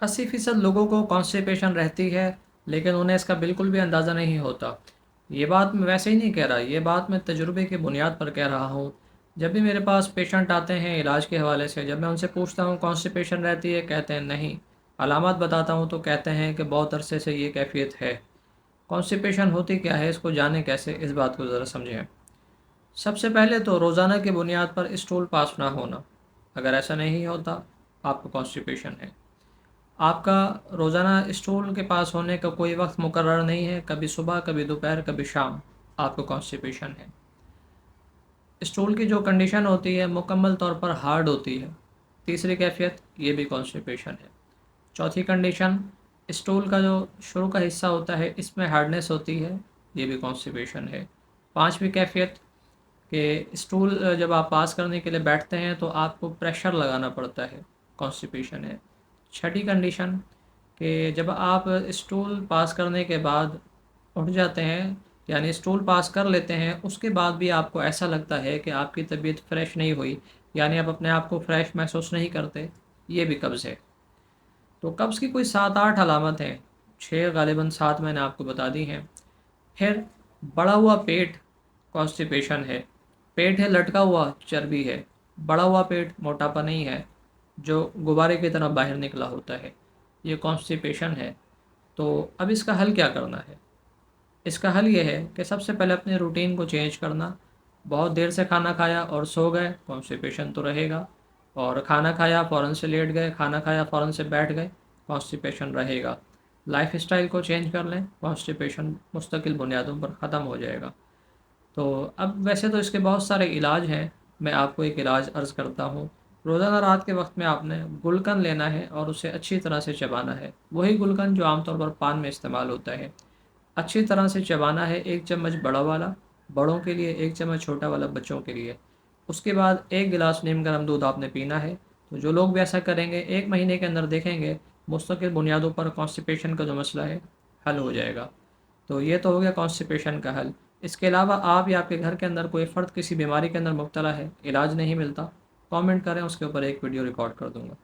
80% لوگوں کو کانسٹیپیشن رہتی ہے، لیکن انہیں اس کا بالکل بھی اندازہ نہیں ہوتا۔ یہ بات میں ویسے ہی نہیں کہہ رہا، یہ بات میں تجربے کی بنیاد پر کہہ رہا ہوں۔ جب بھی میرے پاس پیشنٹ آتے ہیں علاج کے حوالے سے، جب میں ان سے پوچھتا ہوں کانسٹیپیشن رہتی ہے، کہتے ہیں نہیں۔ علامات بتاتا ہوں تو کہتے ہیں کہ بہت عرصے سے یہ کیفیت ہے۔ کانسٹیپیشن ہوتی کیا ہے، اس کو جانیں کیسے، اس بات کو ذرا سمجھیں۔ سب سے پہلے تو روزانہ کی بنیاد پر اسٹول پاس نہ ہونا۔ اگر ایسا نہیں ہوتا، آپ کو کانسٹیپیشن ہے۔ آپ کا روزانہ اسٹول کے پاس ہونے کا کوئی وقت مقرر نہیں ہے، کبھی صبح، کبھی دوپہر، کبھی شام، آپ کو کانسٹیپیشن ہے۔ اسٹول کی جو کنڈیشن ہوتی ہے مکمل طور پر ہارڈ ہوتی ہے۔ تیسری کیفیت، یہ بھی کانسٹیپیشن ہے۔ چوتھی کنڈیشن، اسٹول کا جو شروع کا حصہ ہوتا ہے اس میں ہارڈنیس ہوتی ہے، یہ بھی کانسٹیپیشن ہے۔ پانچویں کیفیت کہ اسٹول جب آپ پاس کرنے کے لیے بیٹھتے ہیں تو آپ کو پریشر لگانا پڑتا ہے، کانسٹیپیشن ہے۔ چھٹی کنڈیشن کہ جب آپ اسٹول پاس کرنے کے بعد اٹھ جاتے ہیں، یعنی اسٹول پاس کر لیتے ہیں، اس کے بعد بھی آپ کو ایسا لگتا ہے کہ آپ کی طبیعت فریش نہیں ہوئی، یعنی آپ اپنے آپ کو فریش محسوس نہیں کرتے، یہ بھی قبض ہے۔ تو قبض کی کوئی 7-8 علامت ہیں، 6 غالباً 7 میں نے آپ کو بتا دی ہیں۔ پھر بڑا ہوا پیٹ، کانسٹیپیشن ہے۔ پیٹ ہے لٹکا ہوا، چربی ہے۔ بڑا ہوا پیٹ موٹاپا نہیں ہے، جو غبارے کی طرح باہر نکلا ہوتا ہے، یہ کانسٹیپیشن ہے۔ تو اب اس کا حل کیا کرنا ہے؟ اس کا حل یہ ہے کہ سب سے پہلے اپنے روٹین کو چینج کرنا۔ بہت دیر سے کھانا کھایا اور سو گئے، کانسٹیپیشن تو رہے گا۔ اور کھانا کھایا فوراً سے لیٹ گئے، کھانا کھایا فوراً سے بیٹھ گئے، کانسٹیپیشن رہے گا۔ لائف اسٹائل کو چینج کر لیں، کانسٹیپیشن مستقل بنیادوں پر ختم ہو جائے گا۔ تو اب ویسے تو اس کے بہت سارے علاج ہیں، میں آپ کو ایک علاج عرض کرتا ہوں۔ روزانہ رات کے وقت میں آپ نے گلقند لینا ہے اور اسے اچھی طرح سے چبانا ہے، وہی گلقند جو عام طور پر پان میں استعمال ہوتا ہے۔ اچھی طرح سے چبانا ہے، 1 چمچ بڑا والا بڑوں کے لیے، 1 چمچ چھوٹا والا بچوں کے لیے۔ اس کے بعد 1 گلاس نیم گرم دودھ آپ نے پینا ہے۔ تو جو لوگ بھی ایسا کریں گے 1 مہینے کے اندر دیکھیں گے مستقل بنیادوں پر کانسٹیپیشن کا جو مسئلہ ہے حل ہو جائے گا۔ تو یہ تو ہو گیا کانسٹیپیشن کا حل۔ اس کے علاوہ آپ یا آپ کے گھر کے اندر کوئی فرد کسی بیماری کے اندر مبتلا ہے، علاج نہیں ملتا، کامنٹ کریں، اس کے اوپر ایک ویڈیو ریکارڈ کر دوں گا۔